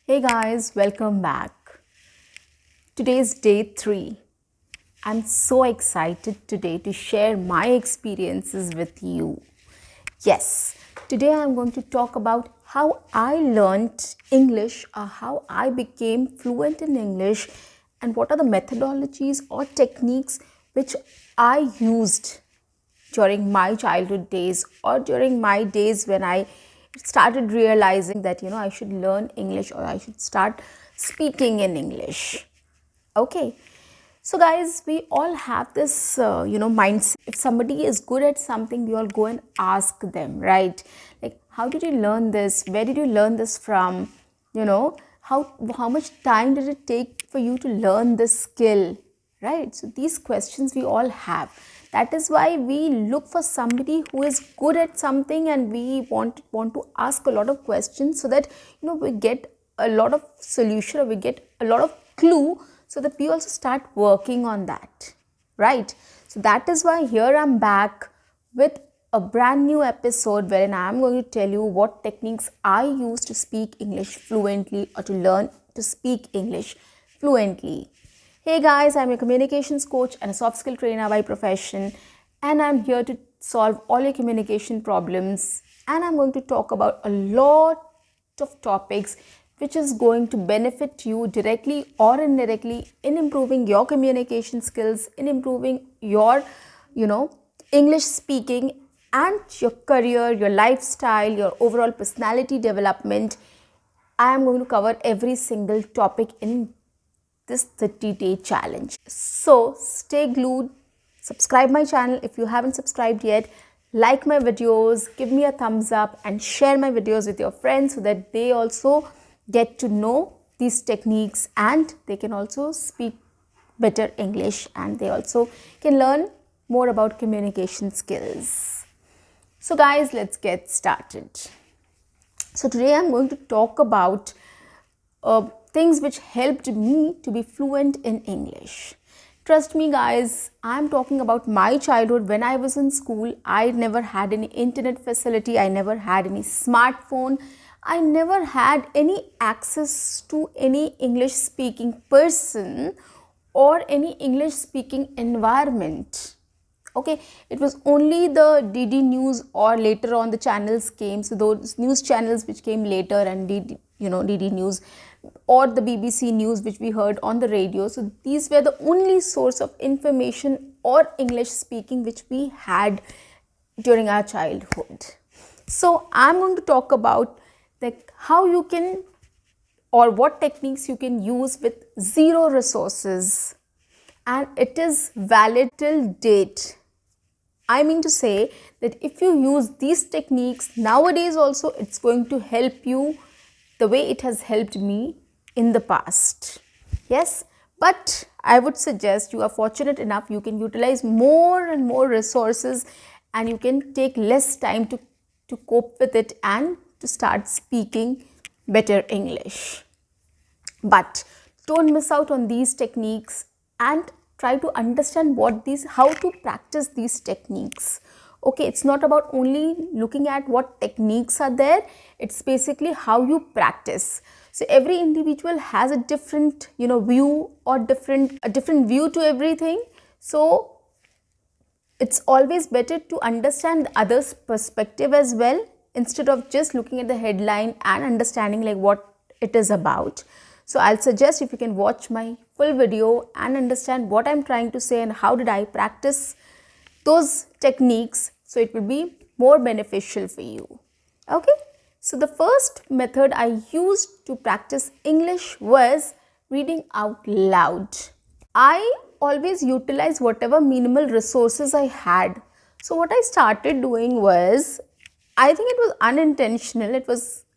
Hey guys, welcome back. Today's day 3. I'm so excited today to share my experiences with you. Yes, today I'm going to talk about how I learned English or how I became fluent in English and what are the methodologies or techniques which I used during my childhood days or during my days when I started realizing that I should learn English or I should start speaking in English. Okay, so guys, we all have this mindset. If somebody is good at something, we all go and ask them, right? Like, how did you learn this? Where did you learn this from? How much time did it take for you to learn this skill? Right? So these questions we all have. That is why we look for somebody who is good at something, and we want to ask a lot of questions so that we get a lot of solution, or we get a lot of clue, so that we also start working on that, right? So that is why here I'm back with a brand new episode wherein I'm going to tell you what techniques I use to speak English fluently or to learn to speak English fluently. Hey guys, I'm a communications coach and a soft skill trainer by profession, and I'm here to solve all your communication problems, and I'm going to talk about a lot of topics which is going to benefit you directly or indirectly in improving your communication skills, in improving your English speaking and your career, your lifestyle, your overall personality development. I am going to cover every single topic in this 30-day challenge. So stay glued, subscribe my channel if you haven't subscribed yet, like my videos, give me a thumbs up and share my videos with your friends so that they also get to know these techniques and they can also speak better English and they also can learn more about communication skills. So guys, let's get started. So today I'm going to talk about things which helped me to be fluent in English. Trust me guys, I'm talking about my childhood. When I was in school, I never had any internet facility, I never had any smartphone, I never had any access to any English speaking person or any English speaking environment. Okay, it was only the DD news, or later on the channels came, so those news channels which came later, and DD news or the BBC news which we heard on the radio. So these were the only source of information or English speaking which we had during our childhood. So I'm going to talk about like how you can, or what techniques you can use with zero resources, and it is valid till date. I mean to say that if you use these techniques nowadays also, it's going to help you the way it has helped me in the past. Yes, but I would suggest you are fortunate enough, you can utilize more and more resources and you can take less time to cope with it and to start speaking better English. But don't miss out on these techniques and try to understand how to practice these techniques. Okay, it's not about only looking at what techniques are there, it's basically how you practice. So every individual has a different view, or a different view to everything. So it's always better to understand the other's perspective as well, instead of just looking at the headline and understanding like what it is about. So I'll suggest if you can watch my full video and understand what I'm trying to say and how did I practice those techniques, so it will be more beneficial for you. Okay, so the first method I used to practice English was reading out loud. I always utilize whatever minimal resources I had. So what I started doing was, I think it was unintentional,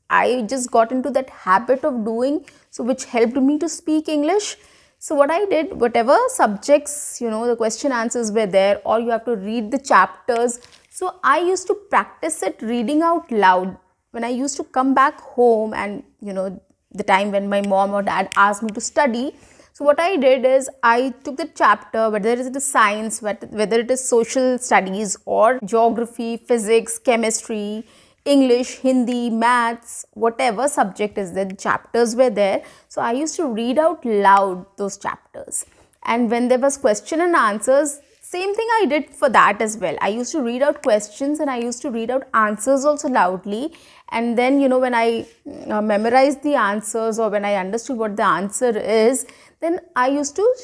I just got into that habit of doing, so which helped me to speak English. So what I did, whatever subjects, the question answers were there, or you have to read the chapters. So I used to practice it reading out loud when I used to come back home, and the time when my mom or dad asked me to study. So what I did is, I took the chapter, whether it is science, whether it is social studies or geography, physics, chemistry, English, Hindi, maths, whatever subject is there, the chapters were there. So I used to read out loud those chapters. And when there was question and answers, same thing I did for that as well. I used to read out questions and I used to read out answers also loudly. And then, when I memorized the answers, or when I understood what the answer is, then I used to,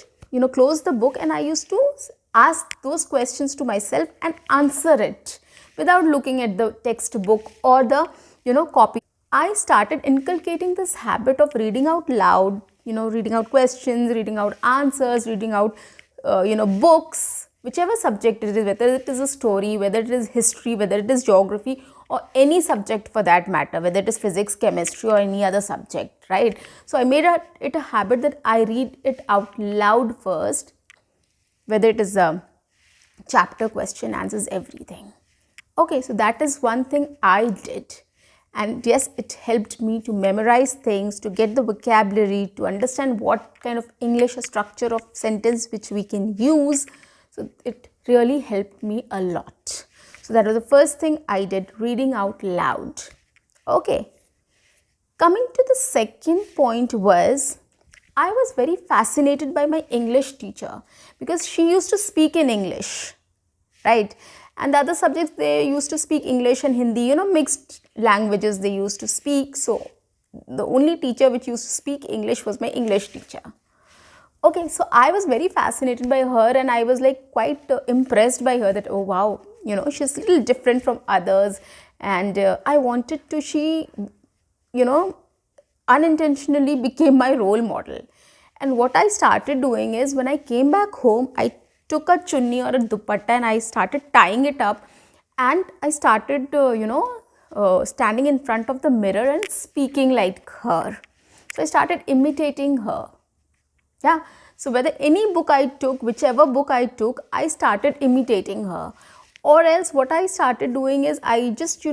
close the book and I used to ask those questions to myself and answer it without looking at the textbook or the, copy. I started inculcating this habit of reading out loud, reading out questions, reading out answers, reading out, books, whichever subject it is, whether it is a story, whether it is history, whether it is geography, or any subject for that matter, whether it is physics, chemistry, or any other subject, right? So I made it a habit that I read it out loud first, whether it is a chapter, question, answers, everything. Okay, so that is one thing I did. And yes, it helped me to memorize things, to get the vocabulary, to understand what kind of English structure of sentence which we can use. So it really helped me a lot. So that was the first thing I did, reading out loud. Okay. Coming to the second point was, I was very fascinated by my English teacher because she used to speak in English, right? And the other subjects, they used to speak English and Hindi, mixed languages they used to speak. So the only teacher which used to speak English was my English teacher. Okay, so I was very fascinated by her and I was like quite impressed by her that, oh wow, she's a little different from others. And I wanted to, she, unintentionally became my role model. And what I started doing is, when I came back home, I took a chunni or a dupatta and I started tying it up, and I started, standing in front of the mirror and speaking like her. So I started imitating her. Yeah. So whether any book I took, whichever book I took, I started imitating her. Or else what I started doing is, I just,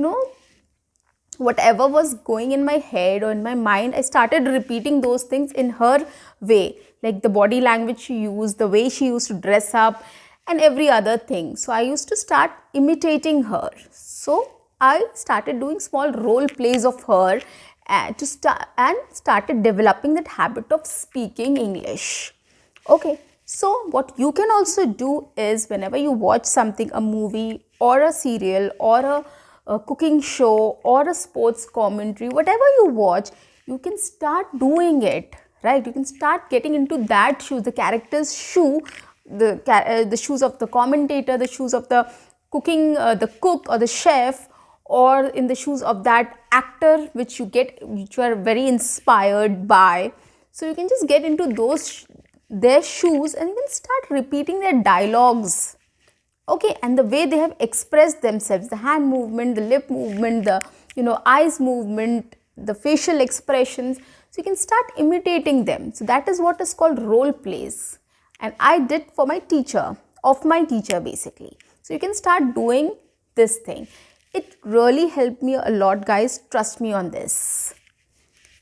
whatever was going in my head or in my mind, I started repeating those things in her way, like the body language she used, the way she used to dress up, and every other thing. So I used to start imitating her. So I started doing small role plays of her and started developing that habit of speaking English. Okay, so what you can also do is, whenever you watch something, a movie or a serial or a cooking show or a sports commentary, whatever you watch, you can start doing it, right? You can start getting into that shoe, the character's shoe, the shoes of the commentator, the shoes of the cooking, the cook or the chef, or in the shoes of that actor which you are very inspired by. So you can just get into their shoes and you can start repeating their dialogues. Okay, and the way they have expressed themselves, the hand movement, the lip movement, the eyes movement, the facial expressions. So you can start imitating them. So that is what is called role plays. And I did for my teacher, basically. So you can start doing this thing. It really helped me a lot, guys. Trust me on this.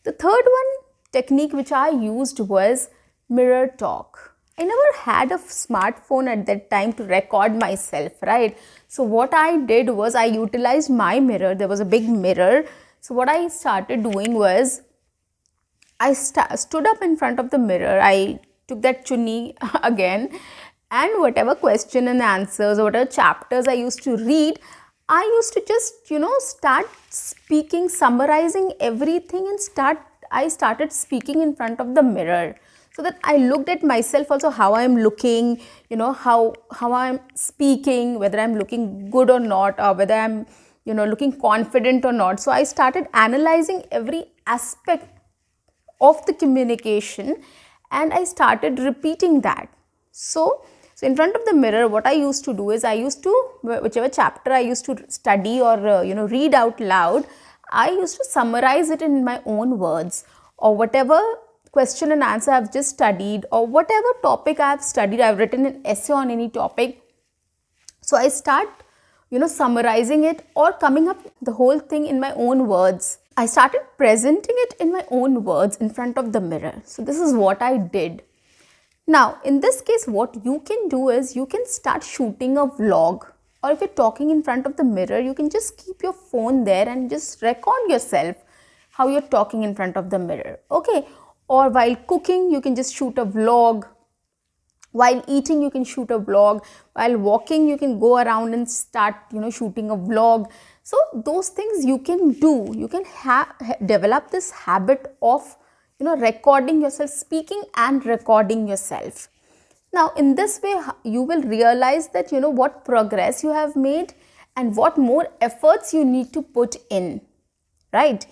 The third technique which I used was mirror talk. I never had a smartphone at that time to record myself, right? So what I did was, I utilized my mirror. There was a big mirror. So what I started doing was, I stood up in front of the mirror. I took that chunni again, and whatever question and answers or whatever chapters I used to read, I used to just, start speaking, summarizing everything, and I started speaking in front of the mirror. So that I looked at myself also, how I am looking, how I am speaking, whether I am looking good or not, or whether I am, looking confident or not. So I started analyzing every aspect of the communication and I started repeating that. So in front of the mirror, what I used to do is, whichever chapter I used to study or, read out loud, I used to summarize it in my own words, or whatever question and answer I've just studied, or whatever topic I've studied, I've written an essay on any topic. So I start, summarizing it or coming up the whole thing in my own words. I started presenting it in my own words in front of the mirror. So this is what I did. Now, in this case, what you can do is, you can start shooting a vlog. or if you're talking in front of the mirror, you can just keep your phone there and just record yourself how you're talking in front of the mirror. Okay, or while cooking, you can just shoot a vlog. While eating, you can shoot a vlog. While walking, you can go around and start shooting a vlog. So those things you can do. You can develop this habit of recording yourself, speaking and recording yourself. Now in this way, you will realize that what progress you have made and what more efforts you need to put in, right?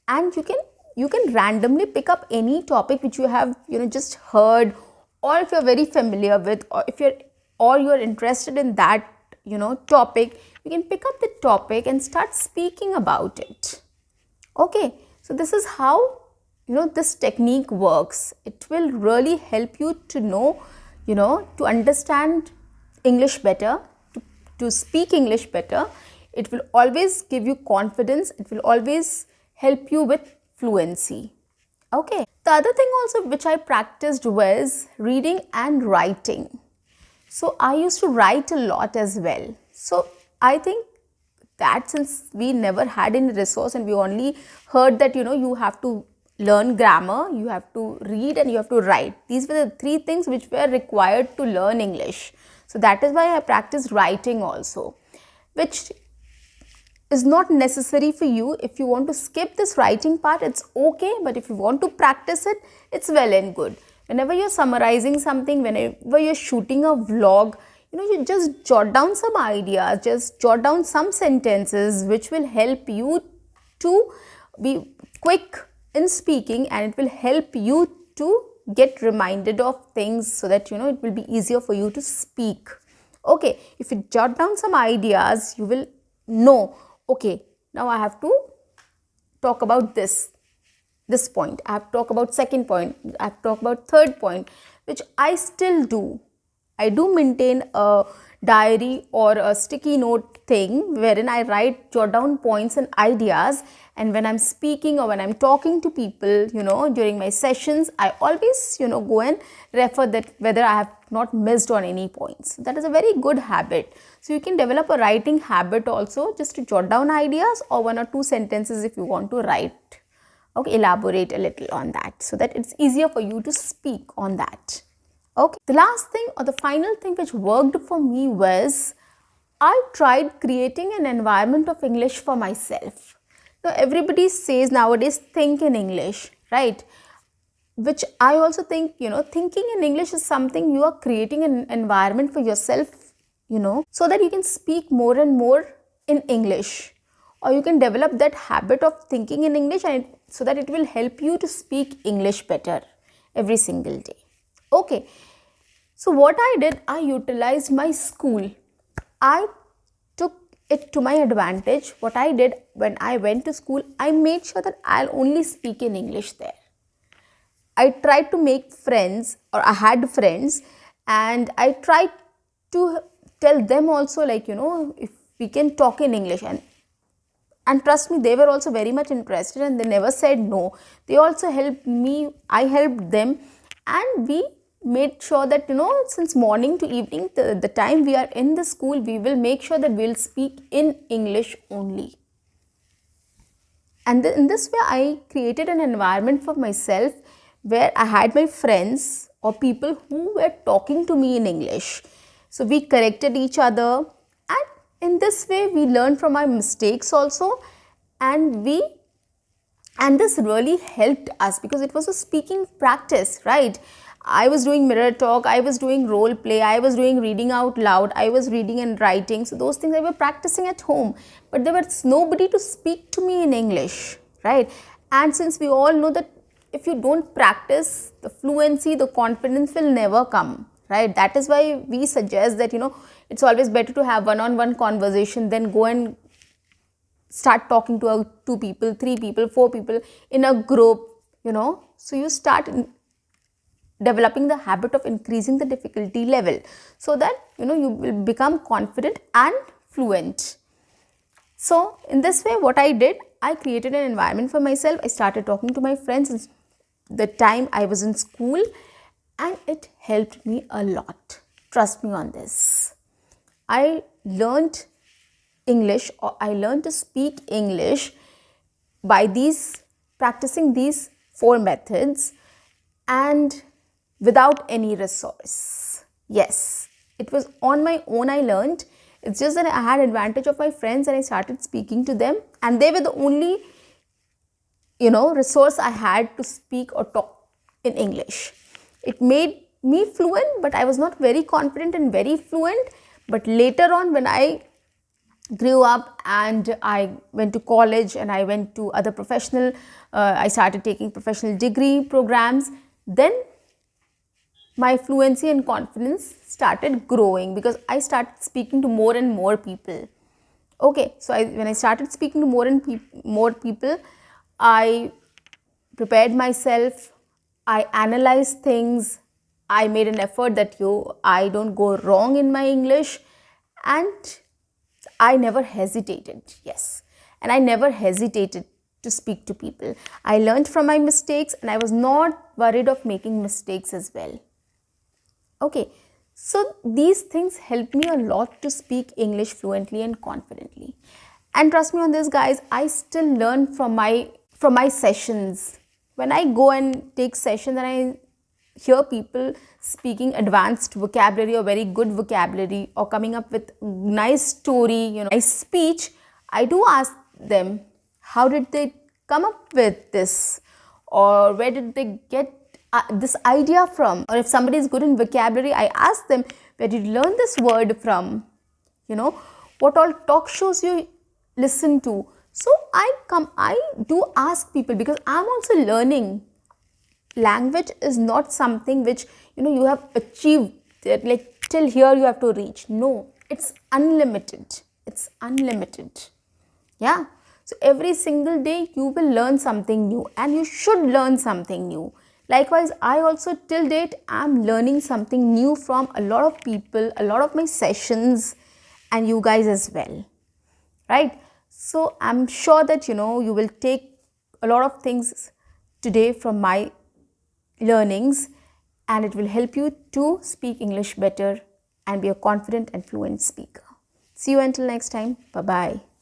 And you can randomly pick up any topic which you have just heard, or if you're very familiar with, or if you're interested in that topic, you can pick up the topic and start speaking about it. Okay, so this is how this technique works. It will really help you to know, to understand English better, to speak English better. It will always give you confidence. It will always help you with fluency. Okay. The other thing also which I practiced was reading and writing. So I used to write a lot as well. So I think that since we never had any resource and we only heard that you have to learn grammar, you have to read and you have to write. These were the three things which were required to learn English. So that is why I practiced writing also, which is not necessary for you. If you want to skip this writing part, it's okay, but if you want to practice it, it's well and good. Whenever you're summarizing something, whenever you're shooting a vlog, you just jot down some ideas, just jot down some sentences which will help you to be quick in speaking, and it will help you to get reminded of things so that it will be easier for you to speak. Okay, if you jot down some ideas, you will know, okay, now I have to talk about this point, I have to talk about second point, I have to talk about third point, which I still do. I do maintain a diary or a sticky note thing wherein I jot down points and ideas, and when I'm speaking or when I'm talking to people, during my sessions, I always, go and refer that whether I have not missed on any points. That is a very good habit. So you can develop a writing habit also, just to jot down ideas or one or two sentences if you want to write. Okay, elaborate a little on that so that it's easier for you to speak on that. Okay, the last thing or the final thing which worked for me was I tried creating an environment of English for myself. Now everybody says nowadays think in English, right? Which I also think, thinking in English is something you are creating an environment for yourself, so that you can speak more and more in English, or you can develop that habit of thinking in English, and so that it will help you to speak English better every single day. Okay, so what I did, I utilized my school. I took it to my advantage. What I did when I went to school, I made sure that I'll only speak in English there. I tried to make friends, or I had friends, and I tried to tell them also, like, if we can talk in English, and trust me, they were also very much interested and they never said no. They also helped me, I helped them, and we made sure that, since morning to evening, the time we are in the school, we will make sure that we will speak in English only. And in this way, I created an environment for myself where I had my friends or people who were talking to me in English. So we corrected each other, and in this way we learned from our mistakes also, and this really helped us because it was a speaking practice, right? I was doing mirror talk, I was doing role play, I was doing reading out loud, I was reading and writing. So those things I were practicing at home, but there was nobody to speak to me in English, right? And since we all know that if you don't practice, the fluency, the confidence will never come, right? That is why we suggest that, it's always better to have one-on-one conversation than go and start talking to 2 people, 3 people, 4 people in a group, So you start developing the habit of increasing the difficulty level so that, you will become confident and fluent. So in this way, what I did, I created an environment for myself. I started talking to my friends the time I was in school, and it helped me a lot. Trust me on this. I learned English, or I learned to speak English by practicing these 4 methods and without any resource. Yes, it was on my own I learned. It's just that I had advantage of my friends and I started speaking to them, and they were the only resource I had to speak or talk in English. It made me fluent, but I was not very confident and very fluent. But later on, when I grew up and I went to college and I went to other I started taking professional degree programs, then my fluency and confidence started growing because I started speaking to more and more people. Okay, so when I started speaking to more people, I prepared myself, I analyzed things, I made an effort that I don't go wrong in my English, and I never hesitated. Yes, and I never hesitated to speak to people. I learned from my mistakes and I was not worried of making mistakes as well. Okay, so these things help me a lot to speak English fluently and confidently. And trust me on this, guys, I still learn from my sessions. When I go and take sessions and I hear people speaking advanced vocabulary or very good vocabulary or coming up with nice story, nice speech, I do ask them, how did they come up with this? Or where did they get this idea from? Or if somebody is good in vocabulary, I ask them, where did you learn this word from? What all talk shows you listen to? So I do ask people because I'm also learning. Language is not something which you have achieved, like till here you have to reach. No, it's unlimited. It's unlimited. Yeah. So every single day you will learn something new, and you should learn something new. Likewise, I also till date am learning something new from a lot of people, a lot of my sessions, and you guys as well. Right? So I'm sure that you will take a lot of things today from my learnings, and it will help you to speak English better and be a confident and fluent speaker. See you until next time. Bye-bye.